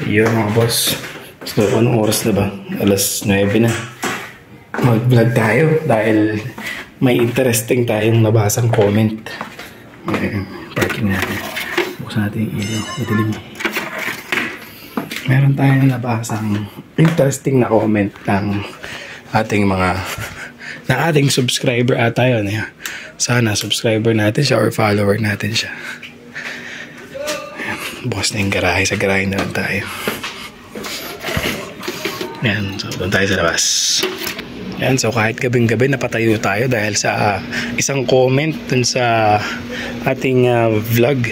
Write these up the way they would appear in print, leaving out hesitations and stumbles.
Yun mga boss. So, anong oras na ba? Alas 9 na. Mag-vlog tayo dahil may interesting tayong nabasang comment. Parking natin. Buksan natin yung ilaw. Madilim. Meron tayong nabasang interesting na comment ng ating subscriber ata yun. Sana subscriber natin siya or follower natin siya. Boss na yung garahe. Sa garahe na lang tayo. Yan. So, doon tayo sa labas. Yan. So, kahit gabing-gabi napatayo tayo dahil sa isang comment dun sa ating vlog.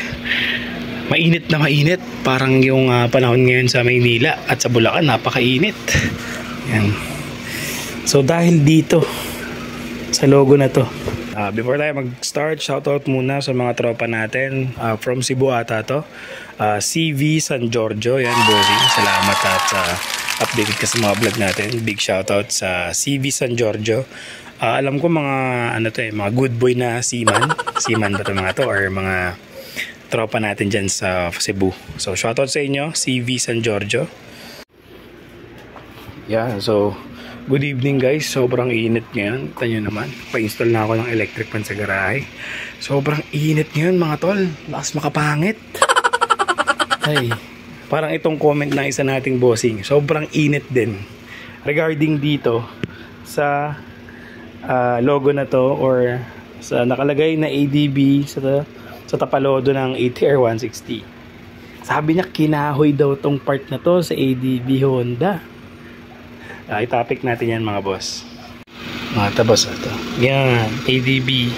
Mainit na mainit. Parang yung panahon ngayon sa Maynila at sa Bulacan, napakainit. Yan. So, dahil dito, sa logo na to, before tayo mag-start, shoutout muna sa mga tropa natin from Cebu ata to. CV San Giorgio, yan bossing. Salamat at updated ka sa mga vlog natin. Big shoutout sa CV San Giorgio. Alam ko mga mga good boy na seaman ba ito mga to or mga tropa natin dyan sa Cebu. So shoutout sa inyo, CV San Giorgio. Yeah, so good evening guys. Sobrang init ngayon. Ito nyo naman. Pa-install na ako ng electric fan sa garahe. Sobrang init ngayon mga tol. Lakas makapangit. Ay, parang itong comment na isa nating bossing. Sobrang init din. Regarding dito sa logo na to or sa nakalagay na ADB sa tapalodo ng ATR 160. Sabi niya kinahoy daw tong part na to sa ADB Honda. I-topic natin yan mga boss. Mga tabas ito. Yan, ADB.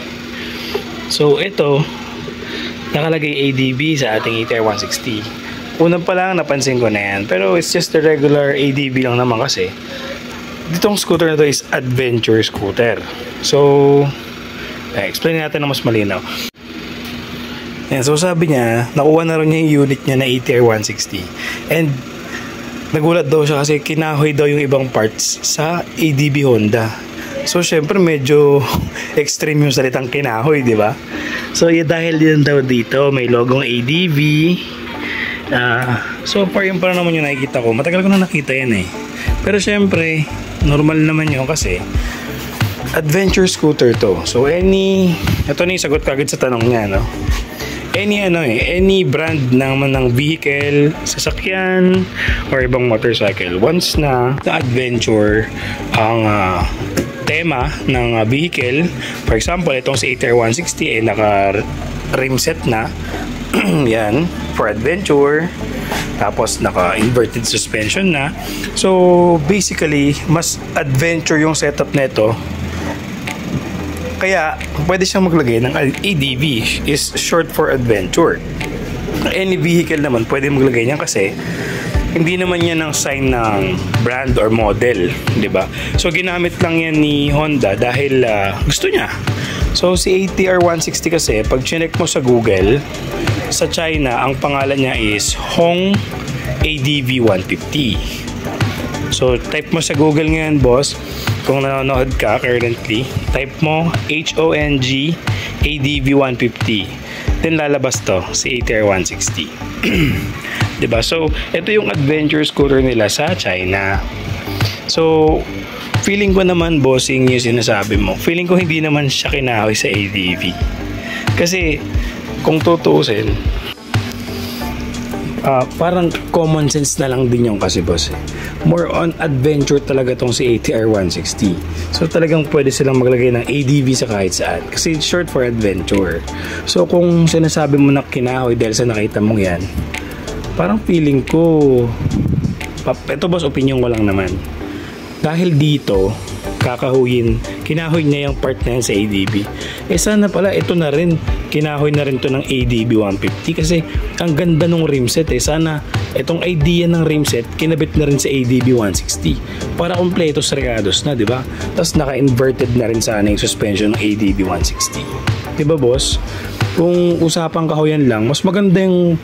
So ito, nakalagay ADB sa ating ATR 160. Unang pa lang napansin ko na yan. Pero it's just a regular ADB lang naman kasi. Ditong scooter na to is adventure scooter. So, explain natin na mas malinaw. Yan, so sabi niya, nakuha na rin niya yung unit niya na ATR 160. And nagulat daw siya kasi kinahoy daw yung ibang parts sa ADB Honda. So syempre medyo extreme yung salitang kinahoy, di ba? So dahil din daw dito may logong ADB. So far yun pa naman yung nakikita ko. Matagal ko na nakita yan eh. Pero syempre normal naman yun kasi adventure scooter to. So ito na yung sagot kagad sa tanong niya, no? Any brand ng vehicle, sasakyan or ibang motorcycle, once na adventure ang tema ng vehicle, for example itong si ATR 160 naka rim set na yan for adventure, tapos naka inverted suspension na, so basically mas adventure yung setup nito. Kaya, pwede siyang maglagay ng ADV, is short for adventure. Any vehicle naman, pwede maglagay niyan kasi hindi naman yan ang sign ng brand or model, di ba? So, ginamit lang yan ni Honda dahil gusto niya. So, si ATR 160 kasi, pag chinek mo sa Google, sa China, ang pangalan niya is Hong ADV 150. So, type mo sa Google ngayon, boss. Kung nanonood ka currently, type mo HONG ADV 150. Then lalabas to si ATR 160. Diba? So, ito yung adventure scooter nila sa China. So, feeling ko naman, bossing yung sinasabi mo. Feeling ko hindi naman siya kinahoy sa ADV. Kasi, kung tutuusin, parang common sense na lang din yung kasi boss. More on adventure talaga tong si ATR 160. So talagang pwede silang maglagay ng ADV sa kahit saan. Kasi it's short for adventure. So kung sinasabi mo na kinahoy dahil sa nakita mong yan, parang feeling ko, ito boss, opinion ko lang naman. Dahil dito, kinahoy niya yung part na yan sa ADB. Sana pala ito na rin, kinahoy na rin to ng ADB 150 kasi ang ganda ng rim set sana itong idea ng rim set kinabit na rin sa ADB 160 para kompleto sa regados na, di ba? Tapos naka-inverted na rin sana yung suspension ng ADB 160. Di ba boss? Kung usapang kahoyan lang, mas magandang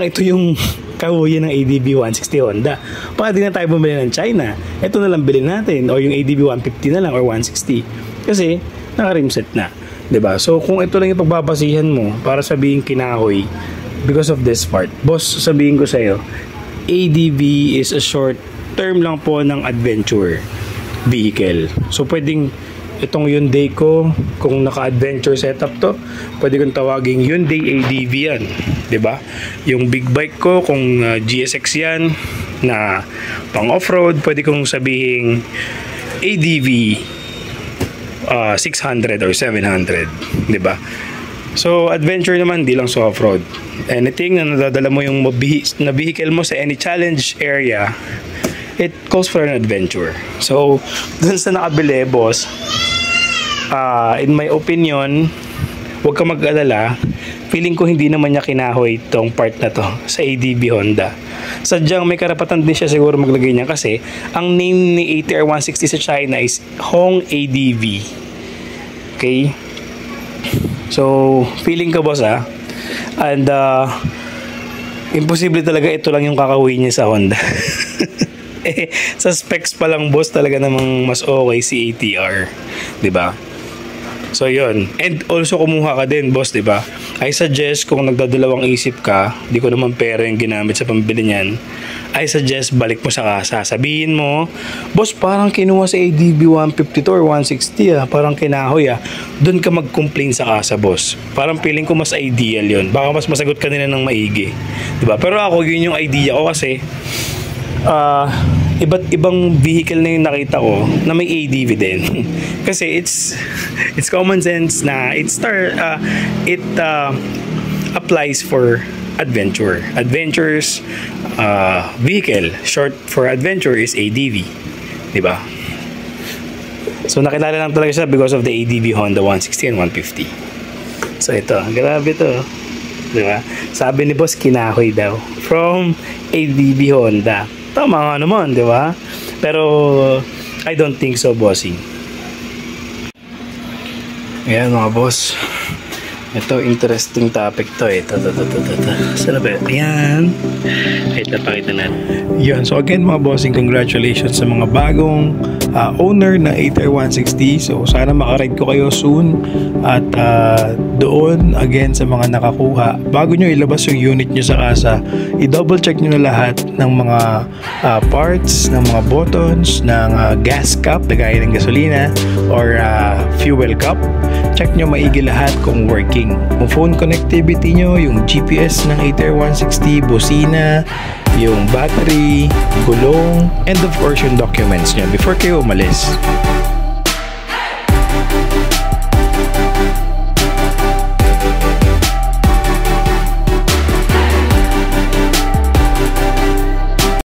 ito yung kahoyan ng ADB 160 Honda. Baka di na tayo bumili ng China. Ito na lang bilhin natin o yung ADB 150 na lang or 160 kasi naka-rim set na. 'Di ba? So kung ito lang yung pagbabasihan mo para sabihin kinahoy because of this part, boss, sabihin ko sa iyo, ADV is a short term lang po ng adventure vehicle. So pwedeng itong Hyundai ko, kung naka-adventure setup to, pwede kong tawaging Hyundai ADV yan, 'di ba? Yung big bike ko, kung GSX yan na pang off-road, pwede kong sabihin ADV 600 or 700, 'di ba? So adventure naman, di lang sa off-road. Anything na nadadala mo yung na vehicle mo sa any challenge area, it calls for an adventure. So dun sa nakabili, boss, in my opinion, huwag ka mag-alala. Feeling ko hindi naman niya kinahoy tong part na to sa ADV Honda. Sadyang may karapatan din siya siguro maglagay niya kasi ang name ni ATR 160 sa China is Hong ADV. Okay? So, feeling ko, boss, and imposible talaga ito lang yung kakahuwi niya sa Honda. Sa specs pa lang, boss, talaga namang mas okay si ATR, 'di ba? So yun. And also kumuha ka din, boss, 'di ba? I suggest kung nagdadalawang isip ka, di ko naman pera yung ginamit sa pambili niyan, I suggest balik mo sa kasa. Sabihin mo, boss, parang kinuha sa ADV 152 or 160 parang kinahoy Doon ka mag-complain sa kasa, boss. Parang feeling ko mas ideal 'yon. Baka mas masagot ka nila ng maigi, 'di ba? Pero ako, yun yung idea ko kasi iba't ibang vehicle na yung nakita ko na may ADV din. Kasi it's common sense na it applies for adventure. Adventures vehicle, short for adventure is ADV, 'di ba? So nakilala lang talaga siya because of the ADV Honda 160 and 150. So ito, grabe to, 'di ba? Sabi ni boss, kinahoy daw from ADV Honda. Tama nga naman, di ba? Pero I don't think so, bossing. Ayan mga boss. Ito, interesting topic to. Saan ba? Ayan. Ito, pakita natin. Yan. So again mga bossing, congratulations sa mga bagong owner na ATR 160. So sana makaride ko kayo soon. At doon, again, sa mga nakakuha, bago nyo ilabas yung unit nyo sa kasa, i-double check nyo na lahat ng mga parts, ng mga buttons, ng gas cap, gaya ng gasolina, or fuel cap. Check nyo maigi lahat kung working. Yung phone connectivity nyo, yung GPS ng ATR 160, busina, yung battery, gulong, and of course yung documents nyo before kayo umalis.